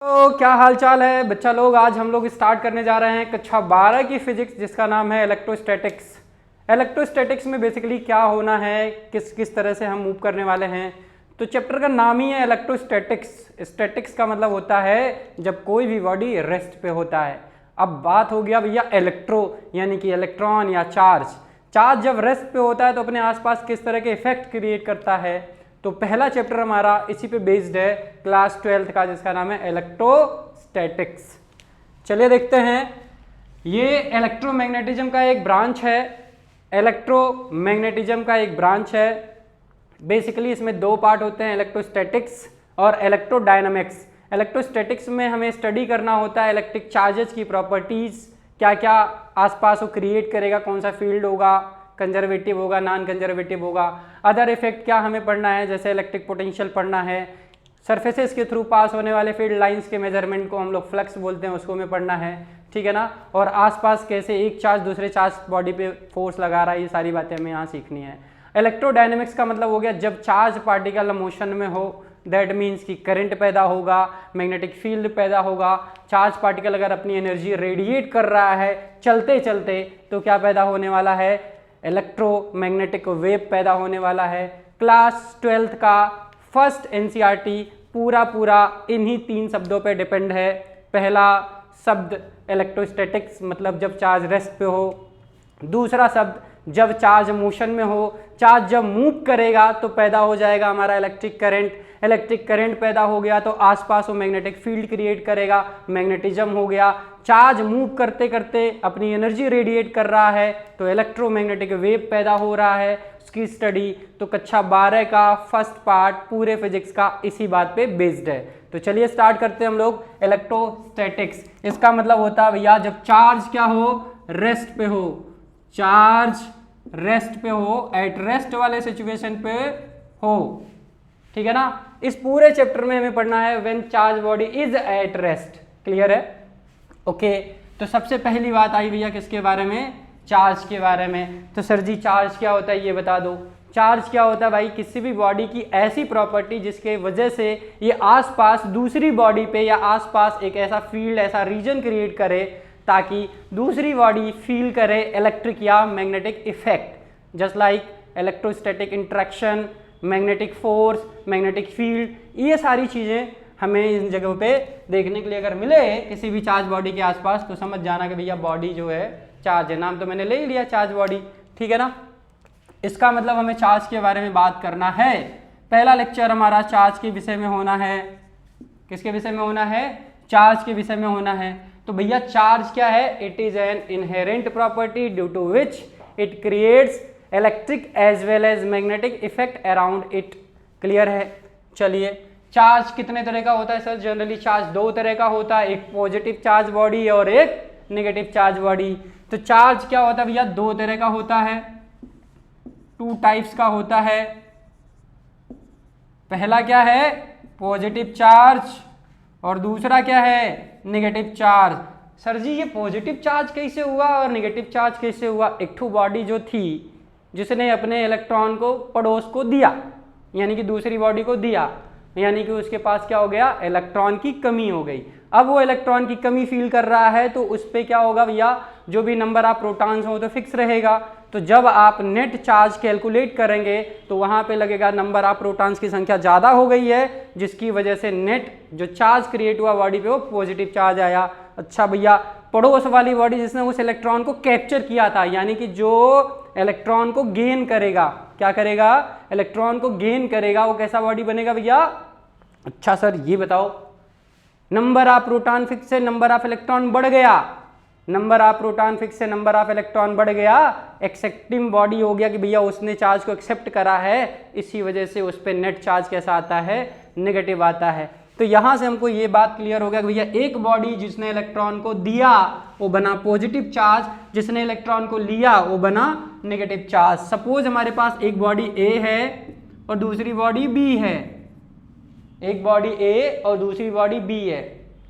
तो क्या हाल चाल है बच्चा लोग। आज हम लोग स्टार्ट करने जा रहे हैं कक्षा 12 की फिजिक्स, जिसका नाम है इलेक्ट्रोस्टैटिक्स। इलेक्ट्रोस्टैटिक्स में बेसिकली क्या होना है, किस किस तरह से हम मूव करने वाले हैं। तो चैप्टर का नाम ही है इलेक्ट्रोस्टैटिक्स। स्टैटिक्स का मतलब होता है जब कोई भी बॉडी रेस्ट पे होता है। अब बात हो गया भैया इलेक्ट्रो यानी कि इलेक्ट्रॉन या चार्ज। चार्ज जब रेस्ट पे होता है तो अपने आसपास किस तरह के इफेक्ट क्रिएट करता है। तो पहला चैप्टर हमारा इसी पे बेस्ड है क्लास 12th का, जिसका नाम है इलेक्ट्रोस्टैटिक्स। चलिए देखते हैं। ये इलेक्ट्रोमैग्नेटिज्म का एक ब्रांच है। इलेक्ट्रोमैग्नेटिज्म का एक ब्रांच है। बेसिकली इसमें दो पार्ट होते हैं, इलेक्ट्रोस्टैटिक्स और इलेक्ट्रोडायनामिक्स। इलेक्ट्रोस्टैटिक्स में हमें स्टडी करना होता है इलेक्ट्रिक चार्जेस की प्रॉपर्टीज, क्या क्या आसपास वो क्रिएट करेगा, कौन सा फील्ड होगा, कंजर्वेटिव होगा, नॉन कंजर्वेटिव होगा। अदर इफेक्ट क्या हमें पढ़ना है, जैसे इलेक्ट्रिक पोटेंशियल पढ़ना है, सरफेसेस के थ्रू पास होने वाले फील्ड लाइंस के मेजरमेंट को हम लोग फ्लक्स बोलते हैं, उसको हमें पढ़ना है, ठीक है ना। और आसपास कैसे एक चार्ज दूसरे चार्ज बॉडी पे फोर्स लगा रहा है, ये सारी बातें हमें यहाँ सीखनी है। इलेक्ट्रोडायनेमिक्स का मतलब हो गया जब चार्ज पार्टिकल मोशन में हो, दैट मीन्स कि करंट पैदा होगा, मैग्नेटिक फील्ड पैदा होगा। चार्ज पार्टिकल अगर अपनी एनर्जी रेडिएट कर रहा है चलते चलते, तो क्या पैदा होने वाला है, इलेक्ट्रोमैग्नेटिक वेव पैदा होने वाला है। क्लास 12th का फर्स्ट एनसीईआरटी पूरा इन्हीं तीन शब्दों पे डिपेंड है। पहला शब्द इलेक्ट्रोस्टैटिक्स मतलब जब चार्ज रेस्ट पे हो, दूसरा शब्द जब चार्ज मोशन में हो। चार्ज जब मूव करेगा तो पैदा हो जाएगा हमारा इलेक्ट्रिक करंट। इलेक्ट्रिक करंट पैदा हो गया तो आसपास वो मैग्नेटिक फील्ड क्रिएट करेगा, मैग्नेटिज्म हो गया। चार्ज मूव करते करते अपनी एनर्जी रेडिएट कर रहा है तो इलेक्ट्रोमैग्नेटिक वेव पैदा हो रहा है। उसकी स्टडी तो कक्षा 12 का फर्स्ट पार्ट पूरे फिजिक्स का इसी बात पे बेस्ड है। तो चलिए स्टार्ट करते हैं हम लोग इलेक्ट्रोस्टैटिक्स। इसका मतलब होता है भैया जब चार्ज क्या हो, रेस्ट पे हो। चार्ज रेस्ट पे हो, एट रेस्ट वाले सिचुएशन पे हो, ठीक है ना। इस पूरे चैप्टर में हमें पढ़ना है when charge body is at rest. Clear है? ओके। तो सबसे पहली बात आई भैया किसके बारे में, चार्ज के बारे में। तो सर जी चार्ज क्या होता है ये बता दो। चार्ज क्या होता है भाई, किसी भी बॉडी की ऐसी प्रॉपर्टी जिसके वजह से ये आसपास दूसरी बॉडी पे या आसपास एक ऐसा फील्ड, ऐसा रीजन क्रिएट करे ताकि दूसरी बॉडी फील करे इलेक्ट्रिक या magnetic effect. Just like electrostatic interaction, magnetic force, magnetic field, ये सारी चीज़ें हमें इन जगहों पे देखने के लिए अगर मिले किसी भी चार्ज बॉडी के आसपास, तो समझ जाना कि भैया बॉडी जो है चार्ज है। नाम तो मैंने ले ही लिया चार्ज बॉडी, ठीक है ना। इसका मतलब हमें चार्ज के बारे में बात करना है। पहला लेक्चर हमारा चार्ज के विषय में होना है। किसके विषय में होना है, चार्ज के विषय में होना है। तो भैया चार्ज क्या है, it is an inherent property due to which it creates electric as well as magnetic effect around it. Clear है? चलिए, चार्ज कितने तरह का होता है सर? जनरली चार्ज दो तरह का होता है, एक पॉजिटिव चार्ज बॉडी और एक नेगेटिव चार्ज बॉडी। तो चार्ज क्या होता है भैया, दो तरह का होता है, टू टाइप्स का होता है। पहला क्या है, पॉजिटिव चार्ज, और दूसरा क्या है, नेगेटिव चार्ज। सर जी ये पॉजिटिव चार्ज कैसे हुआ और नेगेटिव चार्ज कैसे हुआ? एक ठू बॉडी जो थी जिसने अपने इलेक्ट्रॉन को पड़ोस को दिया, यानी कि दूसरी बॉडी को दिया, यानी कि उसके पास क्या हो गया, इलेक्ट्रॉन की कमी हो गई। अब वो इलेक्ट्रॉन की कमी फील कर रहा है तो उस पर क्या होगा भैया, जो भी नंबर ऑफ प्रोटॉन्स हो तो फिक्स रहेगा। तो जब आप नेट चार्ज कैलकुलेट करेंगे तो वहाँ पे लगेगा नंबर ऑफ प्रोटॉन्स की संख्या ज़्यादा हो गई है, जिसकी वजह से नेट जो चार्ज क्रिएट हुआ बॉडी पे वो पॉजिटिव चार्ज आया। अच्छा भैया, पड़ोस वाली बॉडी जिसने उस इलेक्ट्रॉन को कैप्चर किया था, यानी कि जो इलेक्ट्रॉन को गेन करेगा, क्या करेगा, इलेक्ट्रॉन को गेन करेगा, वो कैसा बॉडी बनेगा भैया? अच्छा सर ये बताओ, नंबर ऑफ प्रोटॉन फिक्स से नंबर ऑफ इलेक्ट्रॉन बढ़ गया, नंबर ऑफ प्रोटॉन फिक्स से नंबर ऑफ इलेक्ट्रॉन बढ़ गया, एक्सेप्टिंग बॉडी हो गया कि भैया उसने चार्ज को एक्सेप्ट करा है, इसी वजह से उस पर नेट चार्ज कैसा आता है, नेगेटिव आता है। तो यहाँ से हमको ये बात क्लियर हो गया कि भैया एक बॉडी जिसने इलेक्ट्रॉन को दिया वो बना पॉजिटिव चार्ज, जिसने इलेक्ट्रॉन को लिया वो बना नेगेटिव चार्ज। सपोज हमारे पास एक बॉडी ए है और दूसरी बॉडी बी है, एक बॉडी ए और दूसरी बॉडी बी है।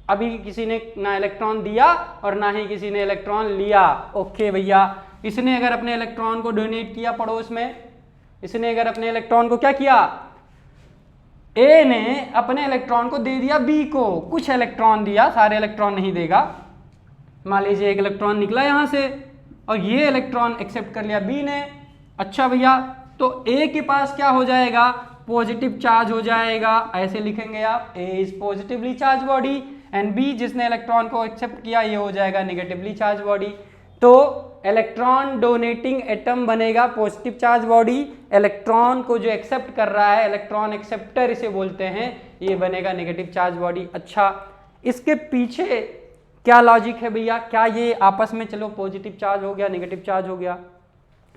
अभी किसी ने ना इलेक्ट्रॉन दिया और ना ही किसी ने इलेक्ट्रॉन लिया। ओके भैया, इसने अगर अपने इलेक्ट्रॉन को डोनेट किया पड़ोस में, इसने अगर अपने इलेक्ट्रॉन को क्या किया, ए ने अपने इलेक्ट्रॉन को दे दिया बी को, कुछ इलेक्ट्रॉन दिया, सारे इलेक्ट्रॉन नहीं देगा। मान लीजिए एक इलेक्ट्रॉन निकला यहाँ से और ये इलेक्ट्रॉन एक्सेप्ट कर लिया बी ने। अच्छा भैया, तो ए के पास क्या हो जाएगा, पॉजिटिव चार्ज हो जाएगा, ऐसे लिखेंगे आप, A is positively charge body, and B जिसने इलेक्ट्रॉन को एक्सेप्ट किया ये हो जाएगा नेगेटिवली चार्ज बॉडी। तो इलेक्ट्रॉन डोनेटिंग एटम बनेगा पॉजिटिव चार्ज बॉडी, इलेक्ट्रॉन को जो एक्सेप्ट कर रहा है, इलेक्ट्रॉन एक्सेप्टर इसे बोलते हैं, ये बनेगा नेगेटिव चार्ज बॉडी। अच्छा, इसके पीछे क्या लॉजिक है भैया, क्या ये आपस में चलो पॉजिटिव चार्ज हो गया, नेगेटिव चार्ज हो गया।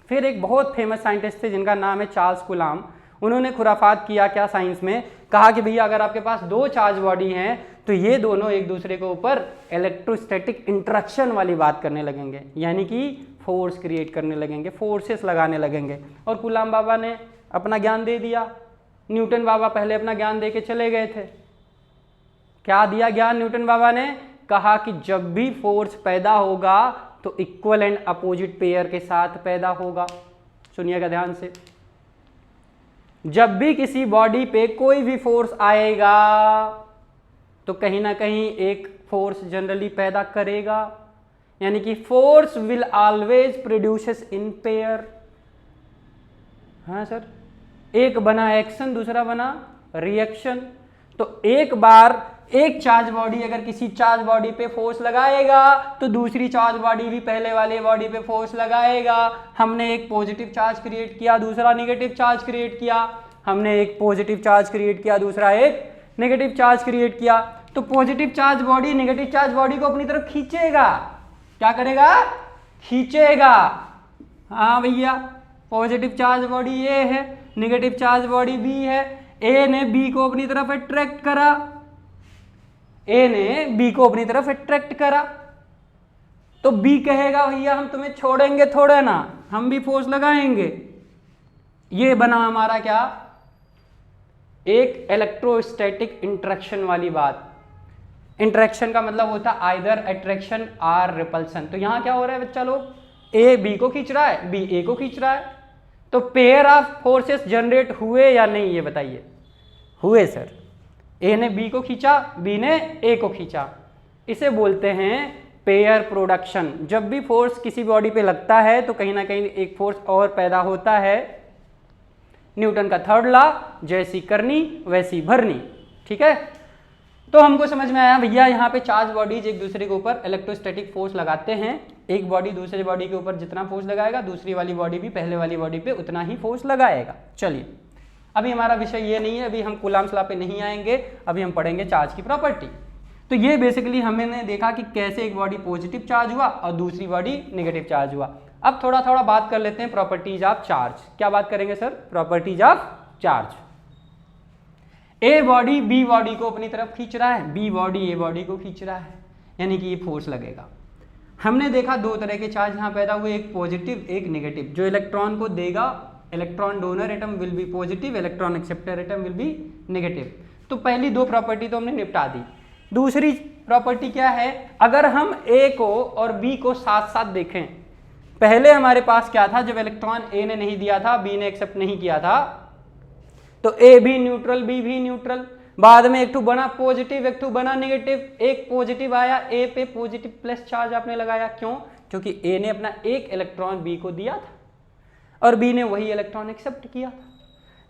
फिर एक बहुत फेमस साइंटिस्ट थे जिनका नाम है चार्ल्स कूलॉम, उन्होंने खुराफात किया क्या साइंस में, कहा कि भैया अगर आपके पास दो चार्ज बॉडी हैं तो ये दोनों एक दूसरे के ऊपर इलेक्ट्रोस्टैटिक इंटरेक्शन वाली बात करने लगेंगे, यानी कि फोर्स क्रिएट करने लगेंगे, फोर्सेस लगाने लगेंगे। और कूलॉम बाबा ने अपना ज्ञान दे दिया, न्यूटन बाबा पहले अपना ज्ञान दे के चले गए थे। क्या दिया ज्ञान न्यूटन बाबा ने, कहा कि जब भी फोर्स पैदा होगा तो इक्वल एंड अपोजिट पेयर के साथ पैदा होगा। सुनिएगा ध्यान से, जब भी किसी बॉडी पे कोई भी फोर्स आएगा तो कहीं ना कहीं एक फोर्स जनरली पैदा करेगा, यानी कि force will always produces in pair. हाँ सर, एक बना एक्शन, दूसरा बना रिएक्शन। तो एक बार एक चार्ज बॉडी अगर किसी चार्ज बॉडी पे फोर्स लगाएगा तो दूसरी चार्ज बॉडी भी पहले वाले बॉडी पे फोर्स लगाएगा। हमने एक पॉजिटिव चार्ज क्रिएट किया, दूसरा नेगेटिव चार्ज क्रिएट किया, हमने एक पॉजिटिव चार्ज क्रिएट किया, दूसरा एक नेगेटिव चार्ज क्रिएट किया। तो positive charge body negative charge body को अपनी तरफ खींचेगा, क्या करेगा, खींचेगा। हाँ भैया, पॉजिटिव चार्ज बॉडी ए है, नेगेटिव चार्ज बॉडी बी है। ए ने बी को अपनी तरफ अट्रैक्ट करा, ए ने बी को अपनी तरफ अट्रैक्ट करा, तो बी कहेगा भैया हम तुम्हें छोड़ेंगे थोड़े ना, हम भी फोर्स लगाएंगे। ये बना हमारा क्या, एक इलेक्ट्रोस्टैटिक इंटरेक्शन वाली बात। इंटरेक्शन का मतलब होता है आइदर अट्रैक्शन और रिपल्सन। तो यहां क्या हो रहा है बच्चा लोग, ए बी को खींच रहा है, बी ए को खींच रहा है, तो पेयर ऑफ फोर्सेस जनरेट हुए या नहीं, ये बताइए। हुए सर, ए ने बी को खींचा, बी ने ए को खींचा, इसे बोलते हैं पेयर प्रोडक्शन। जब भी फोर्स किसी बॉडी पे लगता है तो कहीं ना कहीं एक फोर्स और पैदा होता है। न्यूटन का थर्ड लॉ, जैसी करनी वैसी भरनी। ठीक है, तो हमको समझ में आया भैया यहाँ पे चार्ज बॉडीज एक दूसरे के ऊपर इलेक्ट्रोस्टैटिक फोर्स लगाते हैं। एक बॉडी दूसरे बॉडी के ऊपर जितना फोर्स लगाएगा, दूसरी वाली बॉडी भी पहले वाली बॉडी पे उतना ही फोर्स लगाएगा। चलिए, अभी हमारा विषय ये नहीं है, अभी हम कूलॉम्स लॉ पे नहीं आएंगे, अभी हम पढ़ेंगे चार्ज की प्रॉपर्टी। तो ये बेसिकली हमने देखा कि कैसे एक बॉडी पॉजिटिव चार्ज हुआ और दूसरी बॉडी नेगेटिव चार्ज हुआ। अब थोड़ा थोड़ा बात कर लेते हैं प्रॉपर्टीज ऑफ चार्ज। क्या बात करेंगे sir, properties of charge. A body B body को अपनी तरफ खींच रहा है, बी बॉडी ए बॉडी को खींच रहा है, यानी कि ये फोर्स लगेगा। हमने देखा दो तरह के चार्ज यहाँ पैदा हुए, एक पॉजिटिव एक नेगेटिव। जो इलेक्ट्रॉन को देगा, electron donor atom will be positive, electron acceptor atom will be negative. तो पहली दो प्रॉपर्टी तो हमने निपटा दी। दूसरी प्रॉपर्टी क्या है, अगर हम ए को और बी को साथ साथ देखें, पहले हमारे पास क्या था, जब इलेक्ट्रॉन ए ने नहीं दिया था, बी ने एक्सेप्ट नहीं किया था, तो ए भी न्यूट्रल बी भी न्यूट्रल। बाद में एक टू बना पॉजिटिव एक टू बना नेगेटिव। एक पॉजिटिव आया, ए पे पॉजिटिव प्लस चार्ज आपने लगाया, क्यों, क्योंकि ए ने अपना एक इलेक्ट्रॉन बी को दिया था और बी ने वही इलेक्ट्रॉन एक्सेप्ट किया था।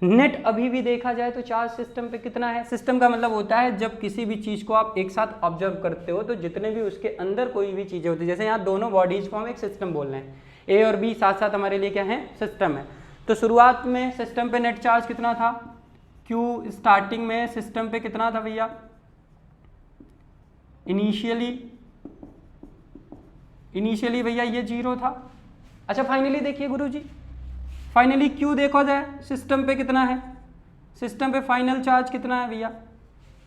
नेट अभी भी देखा जाए तो चार्ज सिस्टम पे कितना है। सिस्टम का मतलब होता है जब किसी भी चीज को आप एक साथ ऑब्जर्व करते हो तो जितने भी उसके अंदर कोई भी चीजें होती है, जैसे यहाँ दोनों बॉडीज को हम एक सिस्टम बोल रहे हैं, ए और बी साथ साथ हमारे लिए क्या है, सिस्टम है। तो शुरुआत में सिस्टम पे नेट चार्ज कितना था, क्यू स्टार्टिंग में सिस्टम पे कितना था भैया, इनिशियली भैया ये 0 था। अच्छा फाइनली देखिए गुरुजी, फाइनली क्यू देखो जाए सिस्टम पे कितना है, सिस्टम पे फाइनल चार्ज कितना है भैया,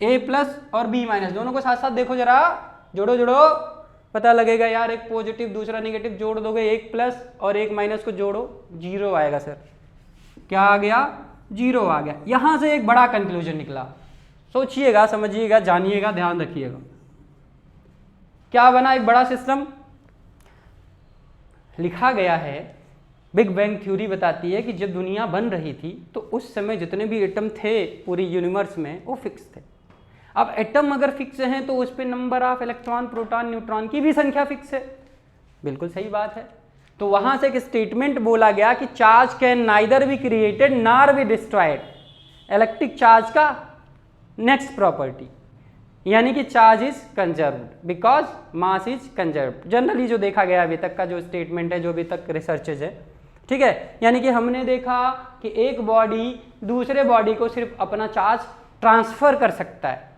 ए प्लस और बी माइनस, दोनों को साथ साथ देखो जरा, जोड़ो जोड़ो, पता लगेगा यार, एक पॉजिटिव दूसरा नेगेटिव जोड़ दोगे, एक प्लस और एक माइनस को जोड़ो, 0 आएगा सर। क्या आ गया, 0 आ गया। यहां से एक बड़ा कंक्लूजन निकला, सोचिएगा, समझिएगा, जानिएगा, ध्यान रखिएगा। क्या बना, एक बड़ा सिस्टम लिखा गया है, बिग बैंग थ्योरी बताती है कि जब दुनिया बन रही थी तो उस समय जितने भी एटम थे पूरी यूनिवर्स में वो फिक्स थे। अब एटम अगर फिक्स हैं तो उस पर number of electron, proton, neutron की भी संख्या फिक्स है। बिल्कुल सही बात है। तो वहां से एक स्टेटमेंट बोला गया कि charge can neither be created nor be destroyed. Electric charge का नेक्स्ट प्रॉपर्टी, यानी कि charge is conserved because mass is conserved. Generally जो देखा गया अभी तक का जो स्टेटमेंट है, जो अभी तक रिसर्चेज है, ठीक है, यानी कि हमने देखा कि एक बॉडी दूसरे बॉडी को सिर्फ अपना चार्ज ट्रांसफर कर सकता है।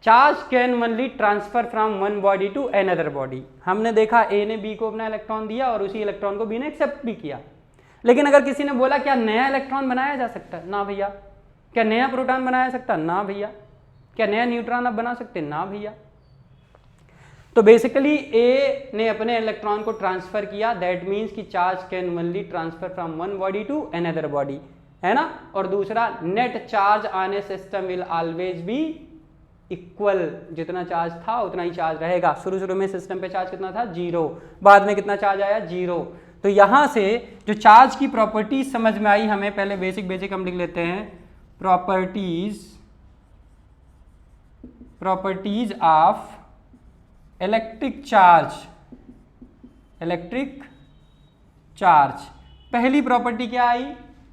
Charge can only transfer from one body to another body. हमने देखा ए ने बी को अपना इलेक्ट्रॉन दिया और उसी इलेक्ट्रॉन को बी ने एक्सेप्ट भी किया। लेकिन अगर किसी ने बोला क्या नया इलेक्ट्रॉन बनाया जा सकता है? ना भैया। क्या नया प्रोटॉन बनाया सकता है? ना भैया। क्या नया न्यूट्रॉन आप बना सकते? ना भैया। तो बेसिकली ए ने अपने इलेक्ट्रॉन को ट्रांसफर किया, दैट मीन्स कि charge can only transfer from one body to another body, है ना। और दूसरा, net charge on a system will always be equal. जितना चार्ज था उतना ही चार्ज रहेगा। शुरू में सिस्टम पे चार्ज कितना था? 0। बाद में कितना चार्ज आया? 0। तो यहां से जो चार्ज की प्रॉपर्टीज समझ में आई हमें, पहले बेसिक हम लिख लेते हैं। Properties of electric charge. पहली प्रॉपर्टी क्या आई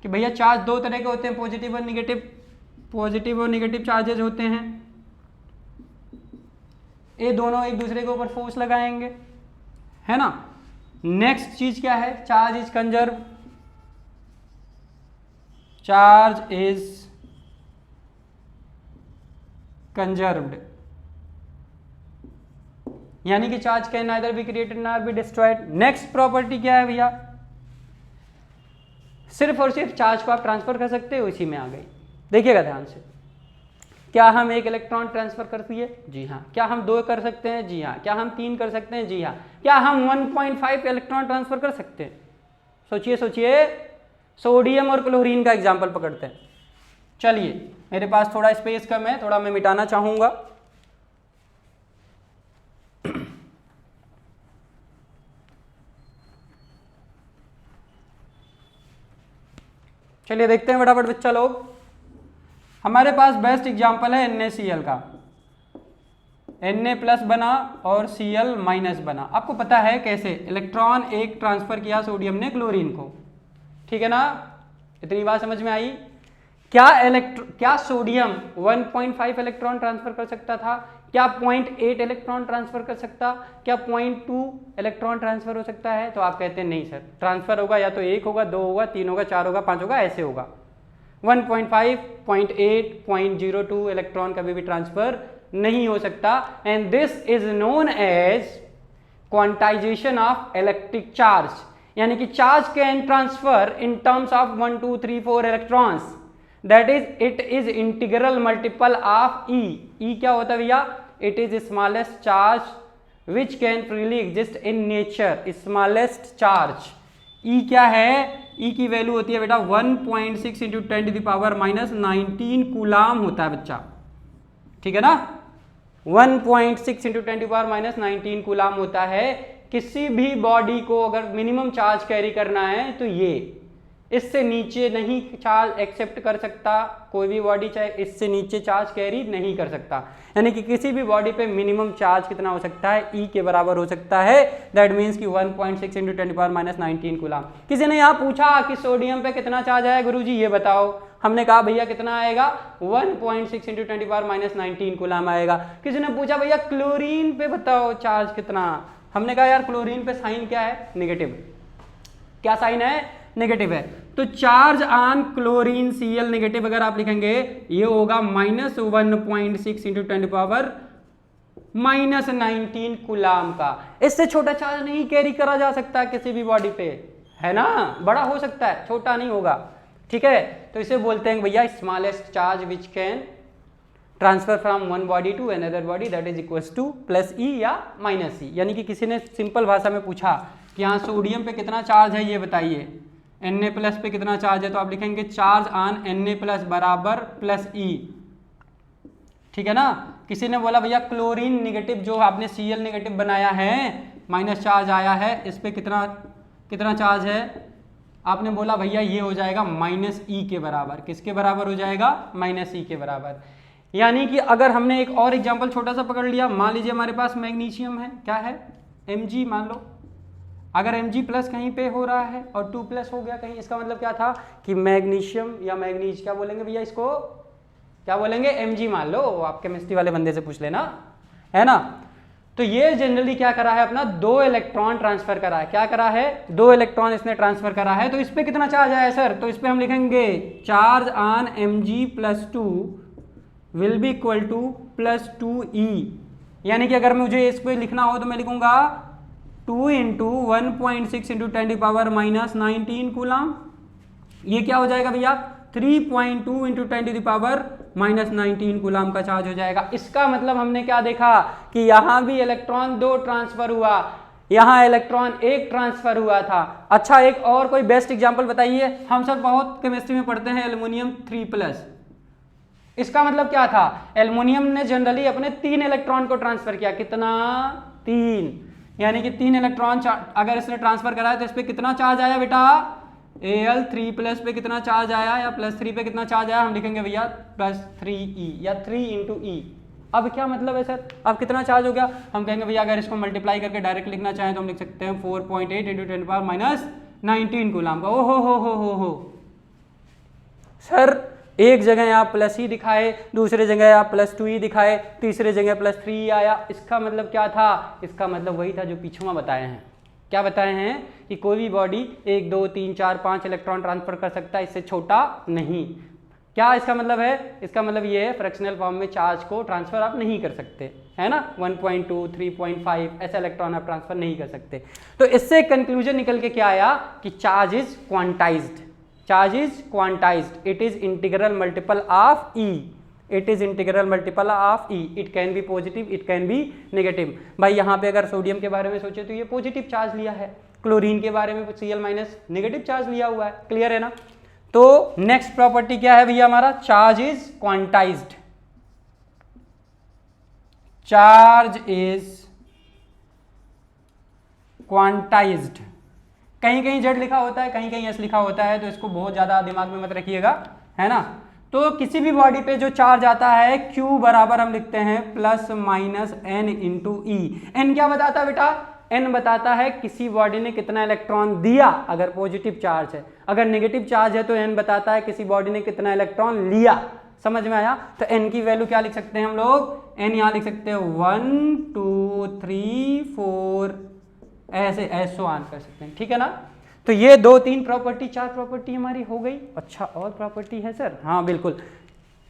कि भैया चार्ज दो तरह के होते हैं, पॉजिटिव और निगेटिव चार्जेज होते हैं। ये दोनों एक दूसरे के ऊपर फोर्स लगाएंगे, है ना। नेक्स्ट चीज क्या है? Charge is conserve. Charge is conserved, यानी कि charge can neither be created nor be destroyed. Next property क्या है भैया? सिर्फ और सिर्फ चार्ज को आप ट्रांसफर कर सकते हो, इसी में आ गई। देखिएगा ध्यान से। क्या हम एक इलेक्ट्रॉन ट्रांसफर कर सकते हैं? जी हाँ। क्या हम 2 कर सकते हैं? जी हाँ। क्या हम 3 कर सकते हैं? जी हाँ। क्या हम 1.5 इलेक्ट्रॉन ट्रांसफर कर सकते हैं? सोचिए। सोडियम और क्लोरीन का एग्जाम्पल पकड़ते हैं। चलिए, मेरे पास थोड़ा स्पेस कम है, थोड़ा मैं मिटाना चाहूंगा। चलिए देखते हैं फटाफट बच्चा लोग। हमारे पास बेस्ट एग्जाम्पल है NaCl का। Na+ बना और Cl- बना। आपको पता है कैसे? इलेक्ट्रॉन एक ट्रांसफर किया सोडियम ने क्लोरीन को, ठीक है ना। इतनी बात समझ में आई? क्या सोडियम 1.5 इलेक्ट्रॉन ट्रांसफर कर सकता था? क्या 0.8 इलेक्ट्रॉन ट्रांसफर कर सकता? क्या 0.2 इलेक्ट्रॉन ट्रांसफर हो सकता है? तो आप कहते हैं नहीं सर, ट्रांसफर होगा या तो 1 होगा, 2 होगा, 3 होगा, 4 होगा, 5 होगा, ऐसे होगा। 1.5, 0.8, 0.02 इलेक्ट्रॉन कभी भी ट्रांसफर नहीं हो सकता। And this is known as quantization of electric charge, यानी कि charge can transfer in terms of 1, 2, 3, 4 electrons. That is it is integral multiple of e. E क्या होता है भैया? It is smallest charge which can freely exist in nature. Smallest charge e क्या है? ई की value होती है बेटा 1.6 इंटू 10⁻⁻19 कूलाम होता है बच्चा, ठीक है ना। 1.6 इंटू 10⁻⁻19 कूलाम होता है। किसी भी बॉडी को अगर मिनिमम चार्ज कैरी करना है तो ये इससे नीचे नहीं चार्ज एक्सेप्ट कर सकता। कोई भी बॉडी चाहे इससे नीचे चार्ज कैरी नहीं कर सकता, यानी कि किसी भी बॉडी पे मिनिमम चार्ज कितना हो सकता है? ई के बराबर हो सकता है। दैट मीन्स कि 1.6 इंटू 10⁻⁻19 कूलाम। किसी ने यहाँ पूछा कि सोडियम पे कितना चार्ज आया गुरुजी, ये बताओ। हमने कहा भैया कितना आएगा? 1.6 इंटू 10⁻⁻19 कूलाम आएगा। किसी ने पूछा भैया क्लोरीन पे बताओ चार्ज कितना। हमने कहा यार क्लोरीन पे साइन क्या है? नेगेटिव। क्या साइन है? नेगेटिव है। तो charge on chlorine Cl negative अगर आप लिखेंगे ये होगा -1.6 इंटू 10⁻⁻19 कूलाम का। इससे छोटा चार्ज नहीं कैरी करा जा सकता किसी भी बॉडी पे, है ना। बड़ा हो सकता है, छोटा नहीं होगा, ठीक है। तो इसे बोलते हैं भैया smallest charge which can transfer from one body to another body, that is equals to +E या -E। यानी कि किसी ने सिंपल भाषा में पूछा कि यहाँ सोडियम पे कितना चार्ज है ये बताइए, Na+ पे कितना चार्ज है, तो आप लिखेंगे चार्ज ऑन Na+ बराबर +E, ठीक है ना। किसी ने बोला भैया क्लोरीन नेगेटिव जो आपने Cl नेगेटिव बनाया है, माइनस चार्ज आया है, इस पे कितना कितना चार्ज है? आपने बोला भैया ये हो जाएगा -E के बराबर। किसके बराबर हो जाएगा? -E के बराबर। यानी कि अगर हमने एक और एग्जांपल छोटा सा पकड़ लिया, मान लीजिए हमारे पास मैग्नीशियम है, क्या है? Mg मान लो। अगर Mg प्लस कहीं पे हो रहा है और 2 प्लस हो गया कहीं, इसका मतलब क्या था कि मैग्नीशियम या मैग्नीज, क्या बोलेंगे भैया इसको? क्या बोलेंगे? Mg मान लो। आप केमिस्ट्री वाले बंदे से पूछ लेना, है ना। तो ये जनरली क्या करा है अपना? 2 इलेक्ट्रॉन ट्रांसफर करा है। क्या करा है? 2 इलेक्ट्रॉन इसने ट्रांसफर करा है। तो इस पे कितना चार्ज आया सर? तो इस पे हम लिखेंगे charge on Mg+2 will be equal to +2E। यानी कि अगर मुझे इस पे लिखना हो तो मैं लिखूंगा 2 × 1.6 × 10⁻⁻19 कूलम। ये क्या हो जाएगा भैया? 3.2 × 10⁻⁻19 कूलम का चार्ज हो जाएगा। इसका मतलब हमने क्या देखा कि यहां भी इलेक्ट्रॉन 2 ट्रांसफर हुआ, यहां इलेक्ट्रॉन 1 ट्रांसफर हुआ था। अच्छा, एक और कोई बेस्ट एग्जांपल बताइए। हम सब बहुत केमिस्ट्री में पढ़ते हैं एल्युमिनियम 3+। इसका मतलब क्या था? एल्युमिनियम ने जनरली अपने 3 इलेक्ट्रॉन को ट्रांसफर किया। कितना? 3। यानी कि 3 इलेक्ट्रॉन अगर इसने ट्रांसफर करा है तो इस पे कितना चार्ज आया बेटा? Al3+ पे कितना चार्ज आया, या +3 पे कितना चार्ज आया? हम लिखेंगे भैया +3E या 3 × E। अब क्या मतलब है सर? अब कितना चार्ज हो गया? हम कहेंगे भैया अगर इसको मल्टीप्लाई करके डायरेक्ट लिखना चाहें तो हम लिख सकते हैं 4.8 × 10⁻⁻19 कूलम का। ओ हो सर, एक जगह आप +E दिखाए, दूसरे जगह आप +2E दिखाए, तीसरे जगह +3E आया। इसका मतलब क्या था? इसका मतलब वही था जो पीछे बताए हैं। क्या बताए हैं? कि कोई भी बॉडी 1 2 3 4 5 इलेक्ट्रॉन ट्रांसफर कर सकता है, इससे छोटा नहीं। क्या इसका मतलब है? इसका मतलब ये है फ्रैक्शनल फॉर्म में चार्ज को ट्रांसफर आप नहीं कर सकते, है ना। 1.2 3.5 ऐसे इलेक्ट्रॉन आप ट्रांसफर नहीं कर सकते। तो इससे कंक्लूजन निकल के क्या आया कि charge is quantized. Charge is quantized, it is integral multiple of E। It is integral multiple of E। It can be positive, it can be negative. भाई यहाँ पे अगर सोडियम के बारे में सोचे तो ये पॉजिटिव चार्ज लिया है, क्लोरीन के बारे में Cl- नेगेटिव चार्ज लिया हुआ है। क्लियर है ना। तो नेक्स्ट प्रॉपर्टी क्या है भैया हमारा? Charge is quantized. Charge is quantized. कहीं कहीं Z लिखा होता है, कहीं कहीं S लिखा होता है, तो इसको बहुत ज्यादा दिमाग में मत रखिएगा, है ना। तो किसी भी बॉडी पे जो चार्ज आता है Q बराबर हम लिखते हैं ±N × E। N क्या बताता है बेटा? N बताता है किसी बॉडी ने कितना इलेक्ट्रॉन दिया अगर पॉजिटिव चार्ज है। अगर नेगेटिव चार्ज है तो N बताता है किसी बॉडी ने कितना इलेक्ट्रॉन लिया। समझ में आया। तो N की वैल्यू क्या लिख सकते हैं हम लोग? N यहाँ लिख सकते हैं 1 2 3 4 ऐसे ऐसो ऑन कर सकते हैं, ठीक है ना। तो ये 2 3 प्रॉपर्टी 4 प्रॉपर्टी हमारी हो गई। अच्छा, और प्रॉपर्टी है सर? हाँ बिल्कुल।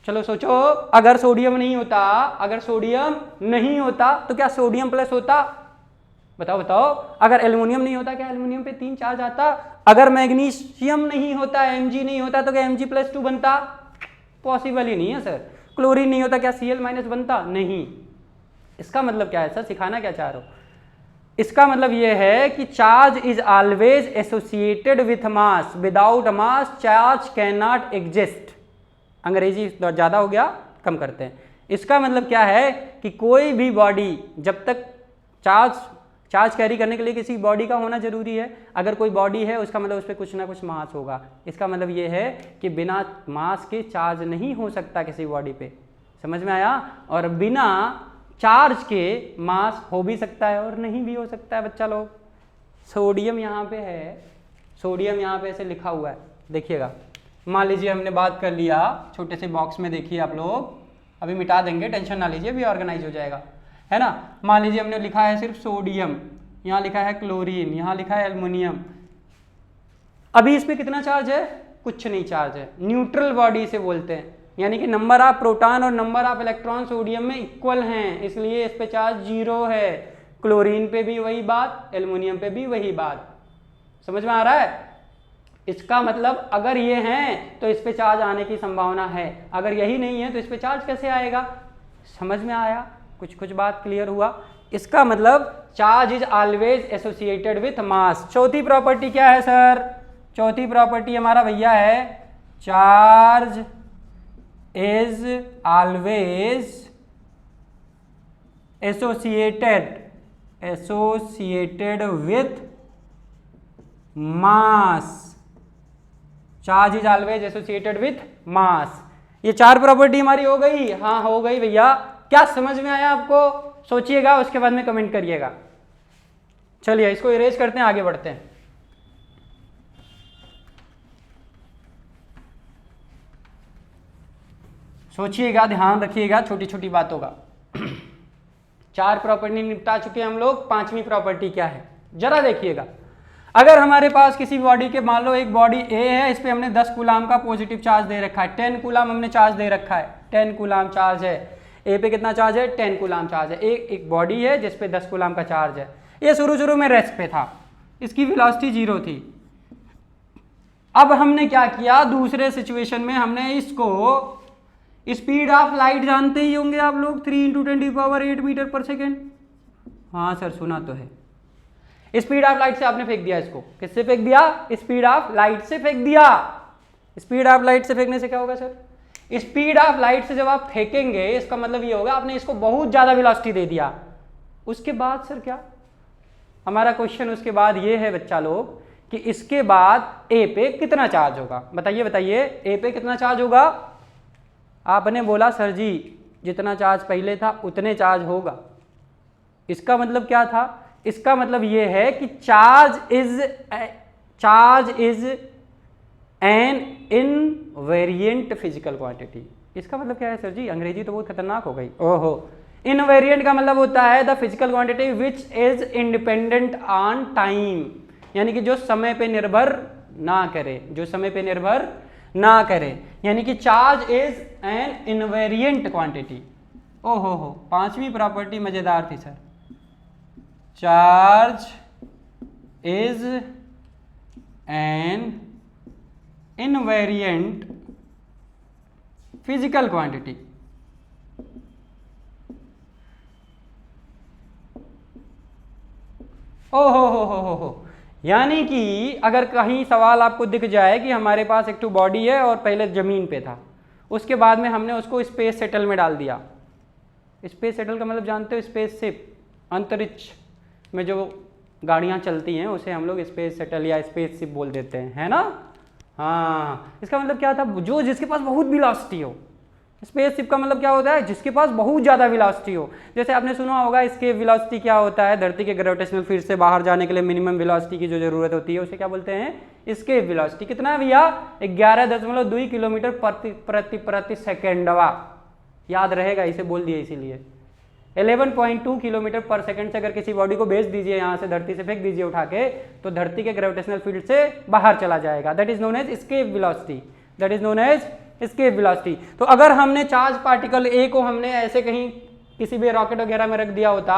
चलो सोचो, अगर सोडियम नहीं होता, अगर सोडियम नहीं होता तो क्या सोडियम प्लस होता? बताओ बताओ। अगर एल्युमिनियम नहीं होता क्या एल्युमिनियम पे 3 चार्ज आता? अगर मैग्नीशियम नहीं होता, Mg नहीं होता तो क्या Mg+2 बनता? पॉसिबल ही नहीं है सर। क्लोरीन नहीं होता क्या Cl- बनता? नहीं। इसका मतलब क्या है सर? सिखाना क्या चाह रहे हो? इसका मतलब यह है कि charge is always associated with mass, without mass charge can not exist. अंग्रेजी ज्यादा हो गया, कम करते हैं। इसका मतलब क्या है कि कोई भी बॉडी जब तक चार्ज कैरी करने के लिए किसी बॉडी का होना जरूरी है। अगर कोई बॉडी है उसका मतलब उस पर कुछ ना कुछ मास होगा। इसका मतलब ये है कि बिना मास के चार्ज नहीं हो सकता किसी बॉडी पे। समझ में आया। और बिना चार्ज के मास हो भी सकता है और नहीं भी हो सकता है। बच्चा लोग, सोडियम यहाँ पे है, सोडियम यहाँ पे ऐसे लिखा हुआ है, देखिएगा। मान लीजिए हमने बात कर लिया छोटे से बॉक्स में, देखिए आप लोग, अभी मिटा देंगे, टेंशन ना लीजिए, अभी ऑर्गेनाइज हो जाएगा, है ना। मान लीजिए हमने लिखा है सिर्फ सोडियम, यहाँ लिखा है क्लोरीन, यहाँ लिखा है एल्युमिनियम। अभी इस पे कितना चार्ज है? कुछ नहीं चार्ज है। न्यूट्रल बॉडी से बोलते हैं, यानी कि नंबर ऑफ प्रोटॉन और नंबर ऑफ इलेक्ट्रॉन सोडियम में इक्वल हैं, इसलिए इस पे चार्ज 0 है। क्लोरीन पे भी वही बात, एल्युमिनियम पे भी वही बात। समझ में आ रहा है। इसका मतलब अगर ये हैं तो इस पे चार्ज आने की संभावना है, अगर यही नहीं है तो इस पे चार्ज कैसे आएगा। समझ में आया, कुछ बात क्लियर हुआ। इसका मतलब charge is always associated with mass. चौथी प्रॉपर्टी क्या है सर? चौथी प्रॉपर्टी हमारा भैया है charge is always associated with mass, charge is always associated with mass. ये 4 प्रॉपर्टी हमारी हो गई, हाँ हो गई भैया। क्या समझ में आया आपको? सोचिएगा, उसके बाद में कमेंट करिएगा। चलिए इसको इरेज करते हैं, आगे बढ़ते हैं। सोचिएगा, ध्यान रखिएगा छोटी छोटी बातों का। 4 प्रॉपर्टी निपटा चुके हैं हम लोग, 5वीं प्रॉपर्टी क्या है जरा देखिएगा। अगर हमारे पास किसी बॉडी के, मान लो एक बॉडी ए है, इस पे हमने 10 कूलाम का पॉजिटिव चार्ज दे रखा है, 10 कूलाम हमने चार्ज दे रखा है, 10 कूलाम चार्ज है। ए पे कितना चार्ज है? 10 कूलाम चार्ज है। एक बॉडी है जिसपे 10 कूलाम का चार्ज है। ये शुरू में रेस्ट पे था, इसकी वेलोसिटी 0 थी। अब हमने क्या किया, दूसरे सिचुएशन में हमने इसको, स्पीड ऑफ लाइट जानते ही होंगे आप लोग, 3 × 10⁸ मीटर पर सेकेंड। हाँ सर सुना तो है। स्पीड ऑफ लाइट से आपने फेंक दिया इसको। किससे फेंक दिया? स्पीड ऑफ लाइट से फेंक दिया। स्पीड ऑफ लाइट से फेंकने से क्या होगा सर? स्पीड ऑफ लाइट से जब आप फेंकेंगे, इसका मतलब ये होगा आपने इसको बहुत ज्यादा वेलोसिटी दे दिया। उसके बाद सर क्या हमारा क्वेश्चन, उसके बाद ये है बच्चा लोग कि इसके बाद ए पे कितना चार्ज होगा? बताइए बताइए, ए पे कितना चार्ज होगा? आपने बोला सर जी जितना चार्ज पहले था उतने चार्ज होगा। इसका मतलब क्या था? इसका मतलब ये है कि charge is an invariant physical quantity. इसका मतलब क्या है सर जी? अंग्रेजी तो बहुत खतरनाक हो गई। ओहो, इनवेरिएंट का मतलब होता है the physical quantity which is independent on time, यानी कि जो समय पे निर्भर ना करे, जो समय पे निर्भर ना करे, यानी कि charge is an invariant quantity. ओहो हो, 5वीं प्रॉपर्टी मजेदार थी sir. Charge is an invariant physical quantity. ओहो हो, यानी कि अगर कहीं सवाल आपको दिख जाए कि हमारे पास एक तो बॉडी है और पहले जमीन पे था, उसके बाद में हमने उसको स्पेस शटल में डाल दिया। स्पेस शटल का मतलब जानते हो? स्पेसशिप, अंतरिक्ष में जो गाड़ियां चलती हैं उसे हम लोग स्पेस शटल या स्पेसशिप बोल देते हैं, है ना? हाँ, इसका मतलब क्या था? जो जिसके पास बहुत वेलोसिटी हो। स्पेसशिप का मतलब क्या होता है? जिसके पास बहुत ज़्यादा वेलोसिटी हो। जैसे आपने सुना होगा इसके वेलोसिटी क्या होता है, धरती के ग्रेविटेशनल फील्ड से बाहर जाने के लिए मिनिमम वेलोसिटी की जो जरूरत होती है उसे क्या बोलते हैं? इसके वेलोसिटी। कितना है भैया? 11.2 किलोमीटर प्रति सेकेंडवा। याद रहेगा, इसे बोल दिया इसीलिए। 11.2 किलोमीटर पर सेकेंड से अगर किसी बॉडी को भेज दीजिए, यहाँ से धरती से फेंक दीजिए उठा के, तो धरती के ग्रेविटेशनल फील्ड से बाहर चला जाएगा। That is known as escape velocity. That is known as escape velocity. तो अगर हमने चार्ज पार्टिकल ए को हमने ऐसे कहीं किसी भी रॉकेट वगैरह में रख दिया होता,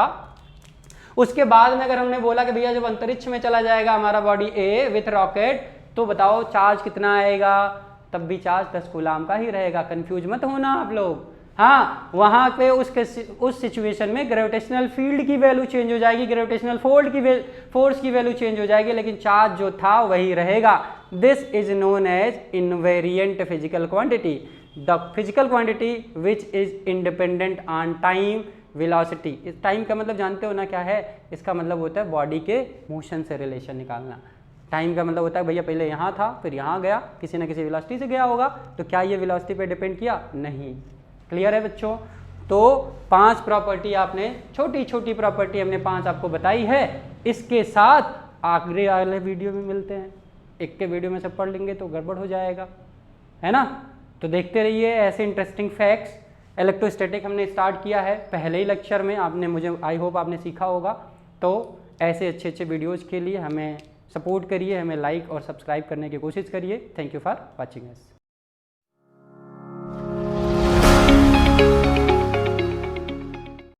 उसके बाद में अगर हमने बोला कि भैया जब अंतरिक्ष में चला जाएगा हमारा बॉडी ए विथ रॉकेट, तो बताओ चार्ज कितना आएगा? तब भी चार्ज 10 कूलाम का ही रहेगा। कंफ्यूज मत होना आप लोग। हाँ, वहां पे उस सिचुएशन में ग्रेविटेशनल फील्ड की वैल्यू चेंज हो जाएगी, ग्रेविटेशनल फोर्स की वैल्यू चेंज हो जाएगी, लेकिन चार्ज जो था वही रहेगा। This is known as invariant physical quantity, the physical quantity which is independent on time velocity. इस टाइम का मतलब जानते हो ना क्या है? इसका मतलब होता है बॉडी के मोशन से रिलेशन निकालना। टाइम का मतलब होता है भैया पहले यहाँ था फिर यहाँ गया, किसी न किसी वेलोसिटी से गया होगा, तो क्या ये वेलोसिटी पे डिपेंड किया? नहीं। क्लियर है बच्चों? तो 5 प्रॉपर्टी आपने, छोटी छोटी प्रॉपर्टी हमने 5 आपको बताई है। इसके साथ आगे वाले वीडियो में मिलते हैं। एक के वीडियो में सब पढ़ लेंगे तो गड़बड़ हो जाएगा, है ना? तो देखते रहिए ऐसे इंटरेस्टिंग फैक्ट्स। इलेक्ट्रोस्टैटिक हमने स्टार्ट किया है पहले ही लेक्चर में, आपने मुझे आई होप आपने सीखा होगा। तो ऐसे अच्छे अच्छे वीडियोज़ के लिए हमें सपोर्ट करिए, हमें लाइक और सब्सक्राइब करने की कोशिश करिए। Thank you for watching us.